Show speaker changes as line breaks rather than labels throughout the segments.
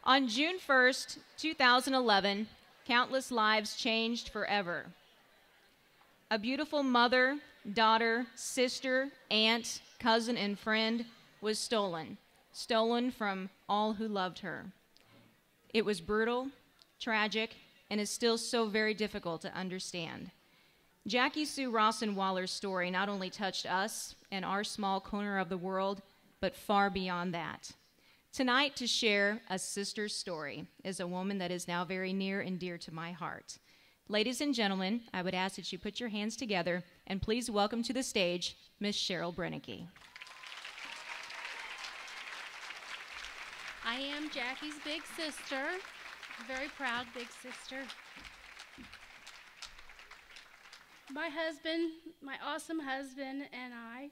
On June 1st, 2011, countless lives changed forever. A beautiful mother, daughter, sister, aunt, cousin, and friend was stolen from all who loved her. It was brutal, tragic, and is still so very difficult to understand. Jacque Rawson-Waller's story not only touched us and our small corner of the world, but far beyond that. Tonight, to share a sister's story is a woman that is now very near and dear to my heart. Ladies and gentlemen, I would ask that you put your hands together and please welcome to the stage Miss Cheryl Brenneke.
I am Jackie's big sister, a very proud big sister. My husband, my awesome husband, and I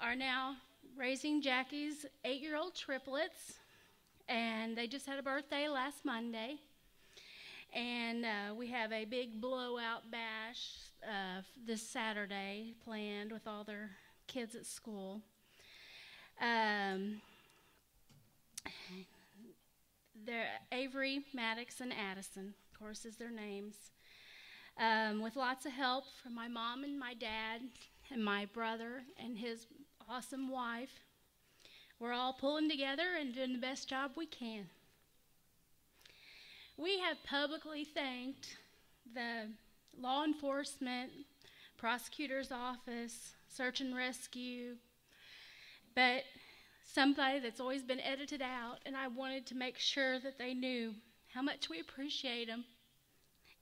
are now raising Jackie's 8-year-old triplets, and they just had a birthday last Monday. And we have a big blowout bash this Saturday planned with all their kids at school. They're Avery, Maddox, and Addison, of course, is their names. With lots of help from my mom and my dad and my brother and his awesome wife, we're all pulling together and doing the best job we can. We have publicly thanked the law enforcement, prosecutor's office, search and rescue, but somebody that's always been edited out, and I wanted to make sure that they knew how much we appreciate them,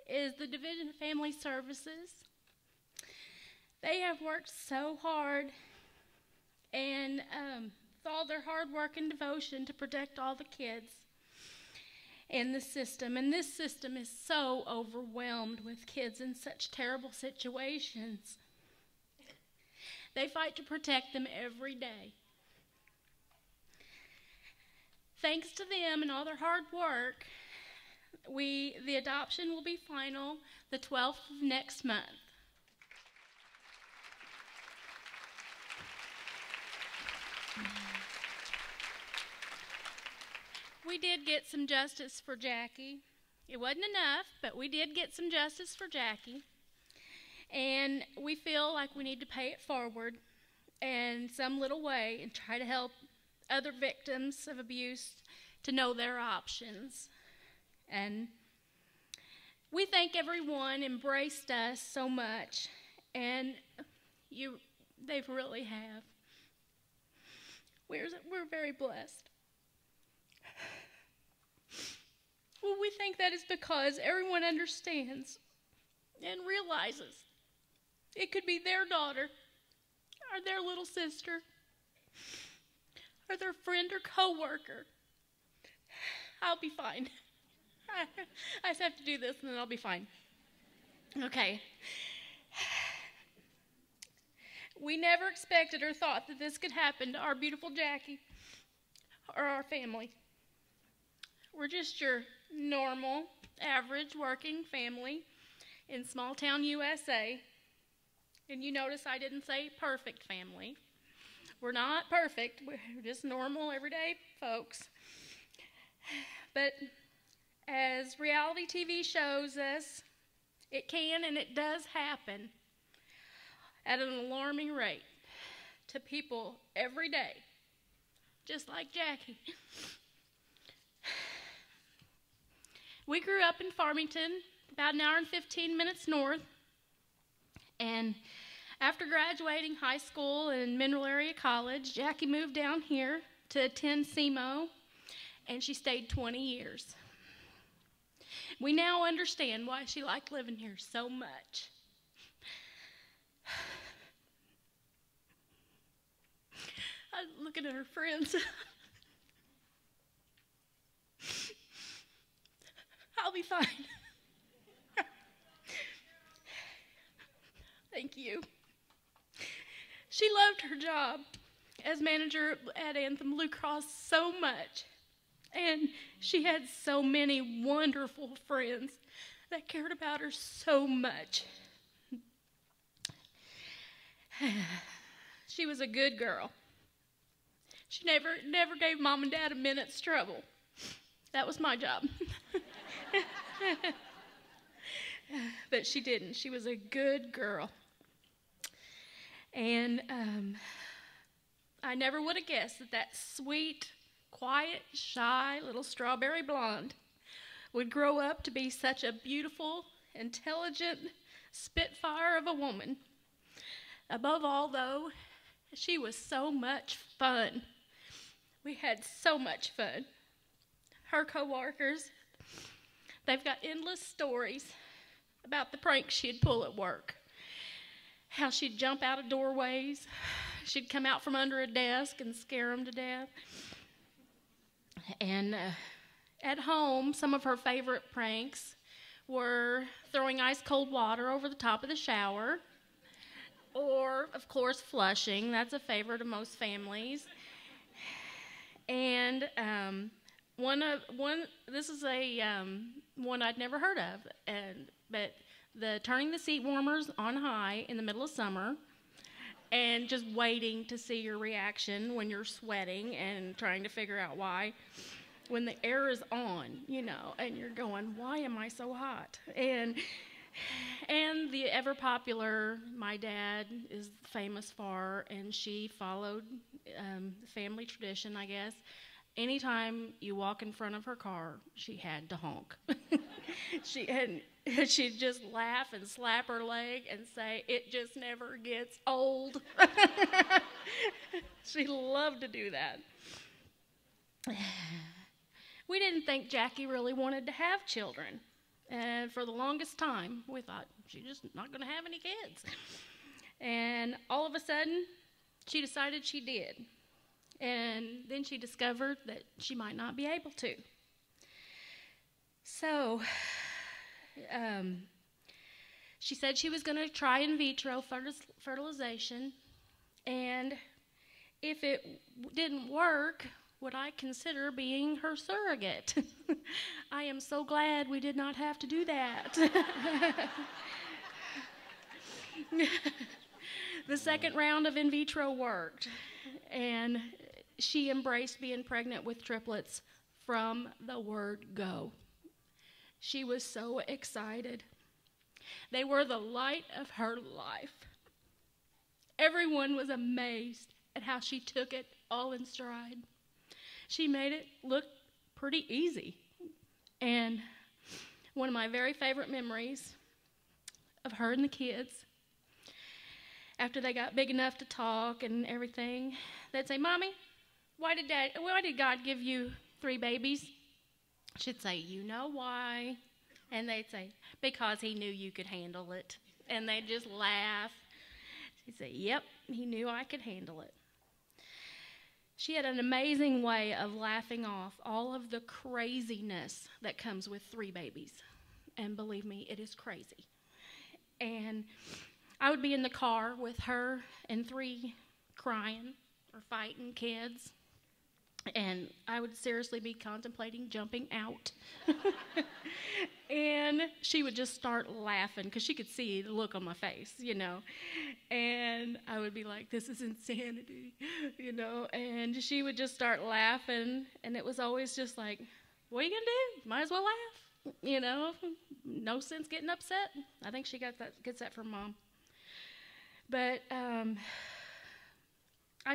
is the Division of Family Services. They have worked so hard and with all their hard work and devotion to protect all the kids in the system. And this system is so overwhelmed with kids in such terrible situations. They fight to protect them every day. Thanks to them and all their hard work, the adoption will be final the 12th of next month. We did get some justice for Jackie. It wasn't enough, but we did get some justice for Jackie. And we feel like we need to pay it forward in some little way and try to help other victims of abuse to know their options. And we thank everyone embraced us so much, and they really have. We're very blessed. Well, we think that is because everyone understands and realizes it could be their daughter or their little sister or their friend or coworker. I'll be fine. I just have to do this and then I'll be fine. Okay. We never expected or thought that this could happen to our beautiful Jackie or our family. We're just your normal, average working family in small town USA. And you notice I didn't say perfect family. We're not perfect. We're just normal, everyday folks. But as reality TV shows us, it can and it does happen at an alarming rate to people every day, just like Jackie. We grew up in Farmington, about an hour and 15 minutes north, and after graduating high school and Mineral Area College, Jackie moved down here to attend SEMO, and she stayed 20 years. We now understand why she liked living here so much. I'm looking at her friends. I'll be fine. Thank you. She loved her job as manager at Anthem Blue Cross so much, and she had so many wonderful friends that cared about her so much. She was a good girl. She never gave Mom and Dad a minute's trouble. That was my job. But she didn't. She was a good girl. And I never would have guessed that that sweet, quiet, shy little strawberry blonde would grow up to be such a beautiful, intelligent spitfire of a woman. Above all, though, she was so much fun. We had so much fun. Her coworkers, they've got endless stories about the pranks she'd pull at work. How she'd jump out of doorways. She'd come out from under a desk and scare them to death. And at home, some of her favorite pranks were throwing ice-cold water over the top of the shower, or, of course, flushing. That's a favorite of most families. And this is one I'd never heard of, but the turning the seat warmers on high in the middle of summer and just waiting to see your reaction when you're sweating and trying to figure out why. When the air is on, and you're going, why am I so hot? And the ever popular, my dad is famous for, and she followed family tradition, I guess. Anytime you walk in front of her car, she had to honk. She'd just laugh and slap her leg and say, "It just never gets old." She loved to do that. We didn't think Jackie really wanted to have children. And for the longest time, we thought she's just not going to have any kids. And all of a sudden, she decided she did. And then she discovered that she might not be able to. So she said she was going to try in vitro fertilization. And if it didn't work, would I consider being her surrogate? I am so glad we did not have to do that. The second round of in vitro worked, and she embraced being pregnant with triplets from the word go. She was so excited. They were the light of her life. Everyone was amazed at how she took it all in stride. She made it look pretty easy. And one of my very favorite memories of her and the kids, after they got big enough to talk and everything, they'd say, "Mommy, why did God give you 3 babies?" She'd say, "You know why?" And they'd say, "Because he knew you could handle it." And they'd just laugh. She'd say, "Yep, he knew I could handle it." She had an amazing way of laughing off all of the craziness that comes with 3 babies. And believe me, it is crazy. And I would be in the car with her and 3 crying or fighting kids. And I would seriously be contemplating jumping out. And she would just start laughing because she could see the look on my face, And I would be like, "This is insanity," And she would just start laughing. And it was always just like, "What are you going to do? Might as well laugh." No sense getting upset. I think she gets that from Mom. But I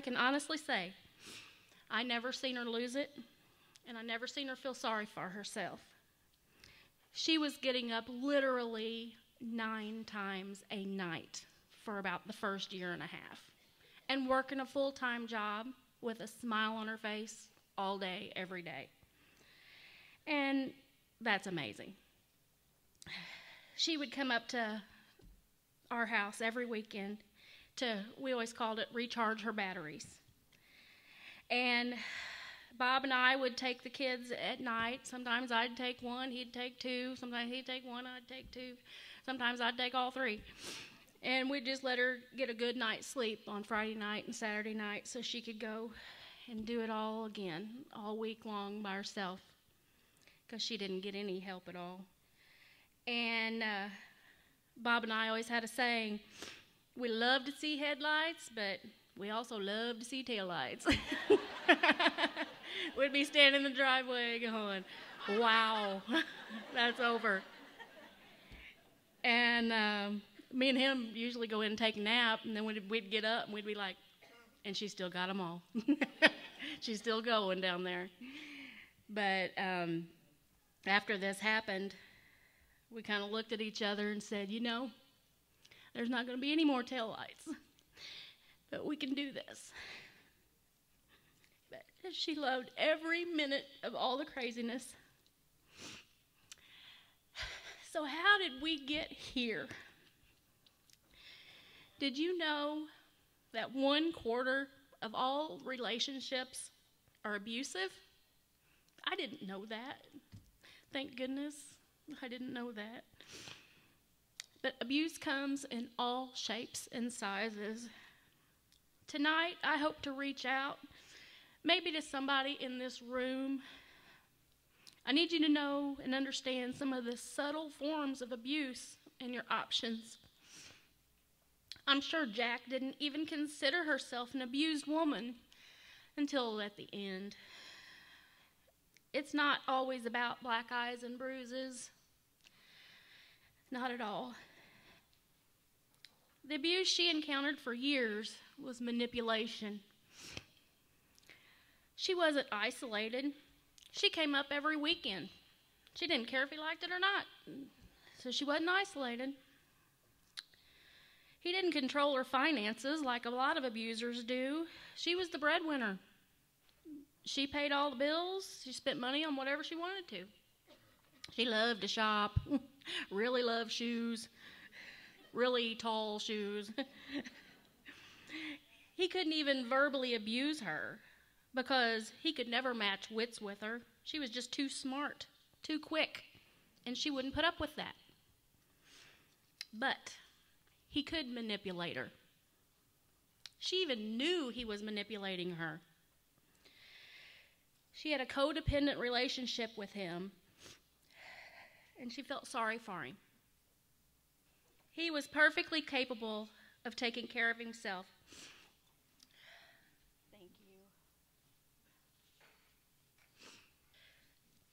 can honestly say, I never seen her lose it, and I never seen her feel sorry for herself. She was getting up literally 9 times a night for about the first year and a half, and working a full-time job with a smile on her face all day, every day. And that's amazing. She would come up to our house every weekend we always called it recharge her batteries. And Bob and I would take the kids at night. Sometimes I'd take 1, he'd take 2. Sometimes he'd take 1, I'd take 2. Sometimes I'd take all 3. And we'd just let her get a good night's sleep on Friday night and Saturday night so she could go and do it all again, all week long by herself, because she didn't get any help at all. And Bob and I always had a saying, we love to see headlights, but we also love to see taillights. We'd be standing in the driveway going, Wow, that's over. And me and him usually go in and take a nap, and then we'd get up and we'd be like, and she still got them all. She's still going down there. But after this happened, we kind of looked at each other and said, you know, there's not going to be any more taillights, but we can do this. But she loved every minute of all the craziness. So how did we get here? Did you know that 1/4 of all relationships are abusive? I didn't know that. Thank goodness I didn't know that. But abuse comes in all shapes and sizes. Tonight, I hope to reach out, maybe to somebody in this room. I need you to know and understand some of the subtle forms of abuse and your options. I'm sure Jacque didn't even consider herself an abused woman until at the end. It's not always about black eyes and bruises. Not at all. The abuse she encountered for years was manipulation. She wasn't isolated. She came up every weekend. She didn't care if he liked it or not, so she wasn't isolated. He didn't control her finances like a lot of abusers do. She was the breadwinner. She paid all the bills. She spent money on whatever she wanted to. She loved to shop, really loved shoes, really tall shoes. He couldn't even verbally abuse her because he could never match wits with her. She was just too smart, too quick, and she wouldn't put up with that. But he could manipulate her. She even knew he was manipulating her. She had a codependent relationship with him, and she felt sorry for him. He was perfectly capable of taking care of himself. Thank you.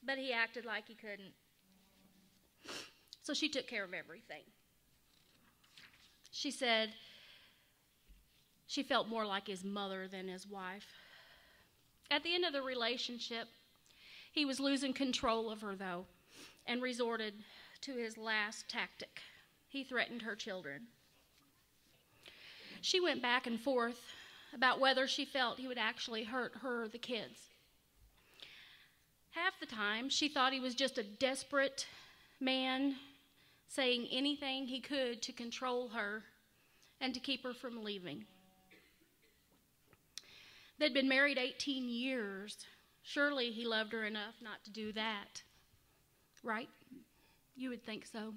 But he acted like he couldn't. So she took care of everything. She said she felt more like his mother than his wife. At the end of the relationship, he was losing control of her, though, and resorted to his last tactic. He threatened her children. She went back and forth about whether she felt he would actually hurt her or the kids. Half the time, she thought he was just a desperate man saying anything he could to control her and to keep her from leaving. They'd been married 18 years. Surely he loved her enough not to do that. Right? You would think so.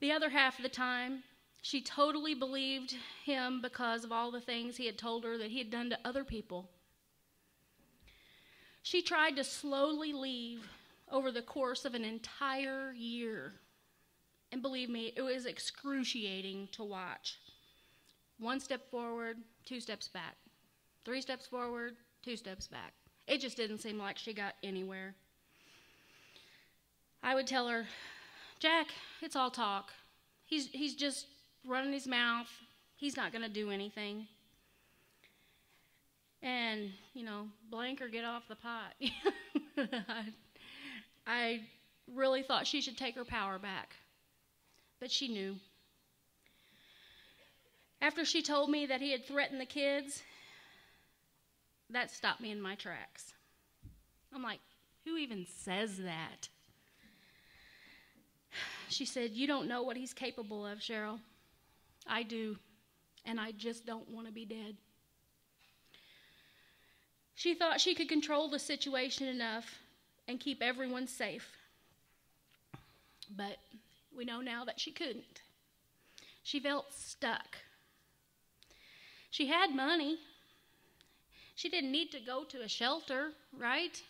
The other half of the time, she totally believed him because of all the things he had told her that he had done to other people. She tried to slowly leave over the course of an entire year. And believe me, it was excruciating to watch. 1 step forward, 2 steps back. 3 steps forward, 2 steps back. It just didn't seem like she got anywhere. I would tell her, Jacque, it's all talk. He's just running his mouth. He's not going to do anything. And, blank or get off the pot. I really thought she should take her power back. But she knew. After she told me that he had threatened the kids, that stopped me in my tracks. I'm like, who even says that? She said, you don't know what he's capable of, Cheryl. I do, and I just don't want to be dead. She thought she could control the situation enough and keep everyone safe. But we know now that she couldn't. She felt stuck. She had money. She didn't need to go to a shelter, right?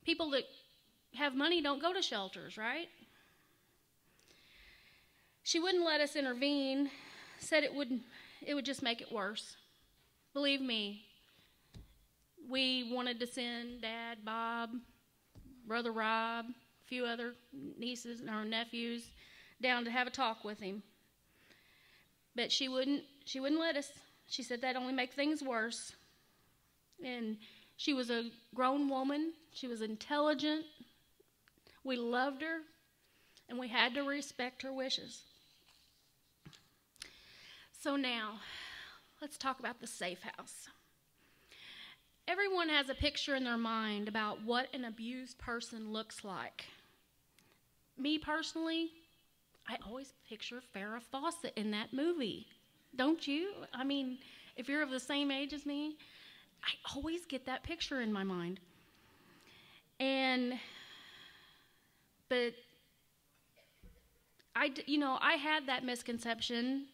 People that have money don't go to shelters, right? She wouldn't let us intervene, said it would just make it worse. Believe me, we wanted to send Dad, Bob, Brother Rob, a few other nieces or nephews down to have a talk with him. But she wouldn't let us. She said that only make things worse. And she was a grown woman. She was intelligent. We loved her, and we had to respect her wishes. So now, let's talk about the safe house. Everyone has a picture in their mind about what an abused person looks like. Me personally, I always picture Farrah Fawcett in that movie. Don't you? I mean, if you're of the same age as me, I always get that picture in my mind. But I had that misconception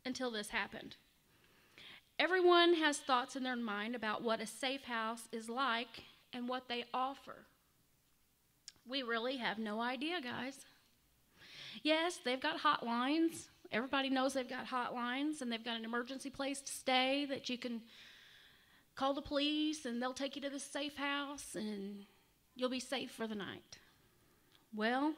until this happened. Everyone has thoughts in their mind about what a safe house is like and what they offer. We really have no idea, guys. Yes, they've got hotlines. Everybody knows they've got hotlines, and they've got an emergency place to stay that you can call the police, and they'll take you to the safe house, and you'll be safe for the night. Well,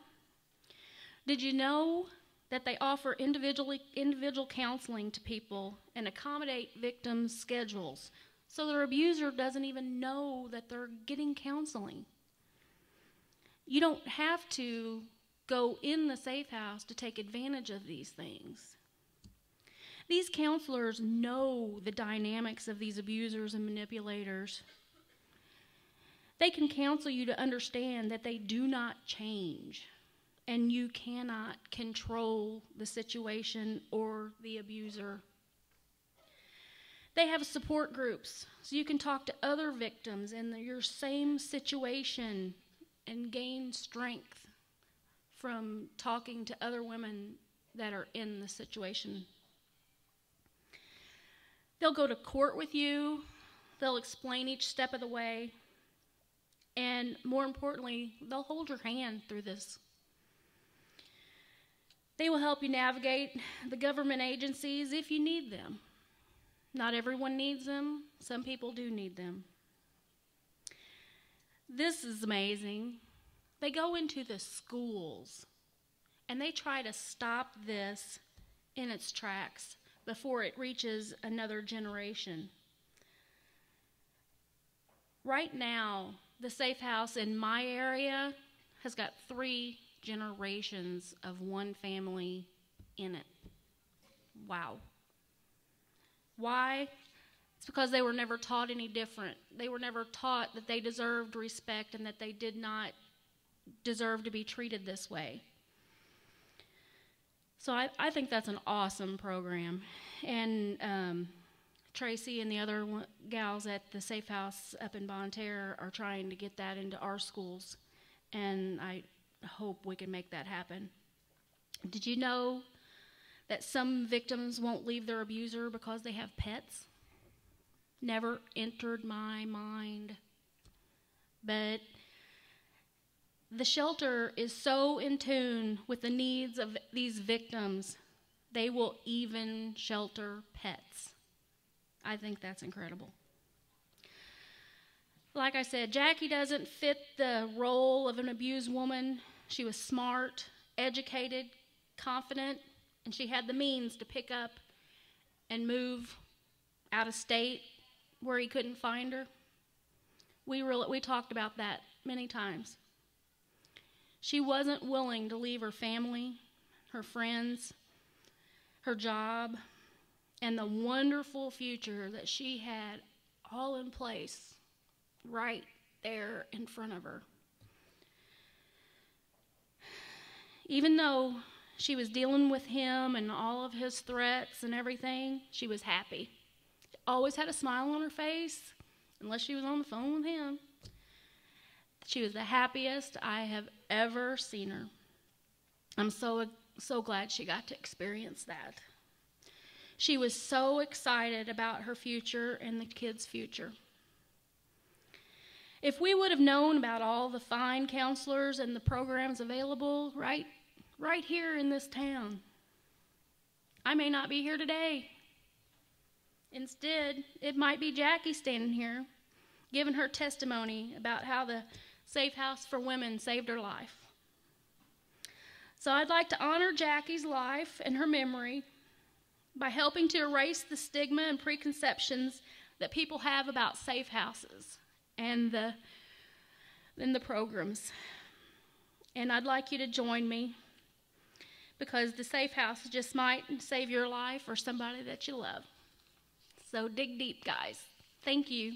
did you know that they offer individual counseling to people and accommodate victims' schedules so their abuser doesn't even know that they're getting counseling? You don't have to go in the safe house to take advantage of these things. These counselors know the dynamics of these abusers and manipulators. They can counsel you to understand that they do not change, and you cannot control the situation or the abuser. They have support groups, so you can talk to other victims in your same situation and gain strength from talking to other women that are in the situation. They'll go to court with you. They'll explain each step of the way. And more importantly, they'll hold your hand through this. They will help you navigate the government agencies if you need them. Not everyone needs them. Some people do need them. This is amazing. They go into the schools, and they try to stop this in its tracks before it reaches another generation. Right now, the safe house in my area has got 3 generations of one family in it. Wow. Why? It's because they were never taught any different. They were never taught that they deserved respect and that they did not deserve to be treated this way. So I think that's an awesome program. And Tracy and the other gals at the Safe House up in Bonne Terre are trying to get that into our schools. And I hope we can make that happen. Did you know that some victims won't leave their abuser because they have pets? Never entered my mind. But the shelter is so in tune with the needs of these victims, they will even shelter pets. I think that's incredible. Like I said, Jackie doesn't fit the role of an abused woman. She was smart, educated, confident, and she had the means to pick up and move out of state where he couldn't find her. We talked about that many times. She wasn't willing to leave her family, her friends, her job, and the wonderful future that she had all in place right there in front of her. Even though she was dealing with him and all of his threats and everything, she was happy. She always had a smile on her face, unless she was on the phone with him. She was the happiest I have ever seen her. I'm so glad she got to experience that. She was so excited about her future and the kids' future. If we would have known about all the fine counselors and the programs available right here in this town, I may not be here today. Instead, it might be Jackie standing here giving her testimony about how the Safe House for Women saved her life. So I'd like to honor Jackie's life and her memory by helping to erase the stigma and preconceptions that people have about safe houses and the programs. And I'd like you to join me, because the safe house just might save your life or somebody that you love. So dig deep, guys. Thank you.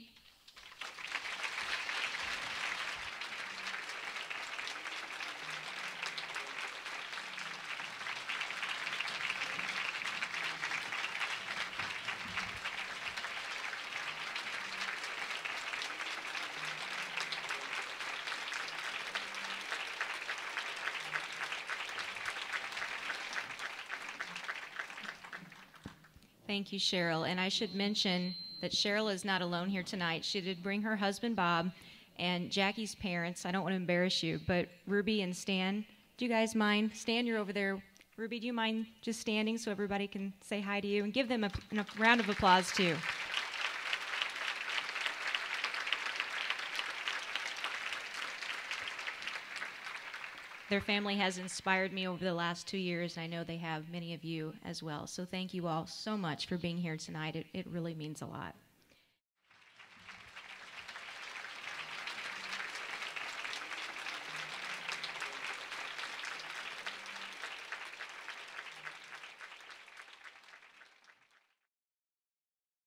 Thank you, Cheryl. And I should mention that Cheryl is not alone here tonight. She did bring her husband, Bob, and Jackie's parents. I don't want to embarrass you, but Ruby and Stan, do you guys mind? Stan, you're over there. Ruby, do you mind just standing so everybody can say hi to you? And give them a round of applause, too. Their family has inspired me over the last 2 years, and I know they have many of you as well. So thank you all so much for being here tonight. It really means a lot.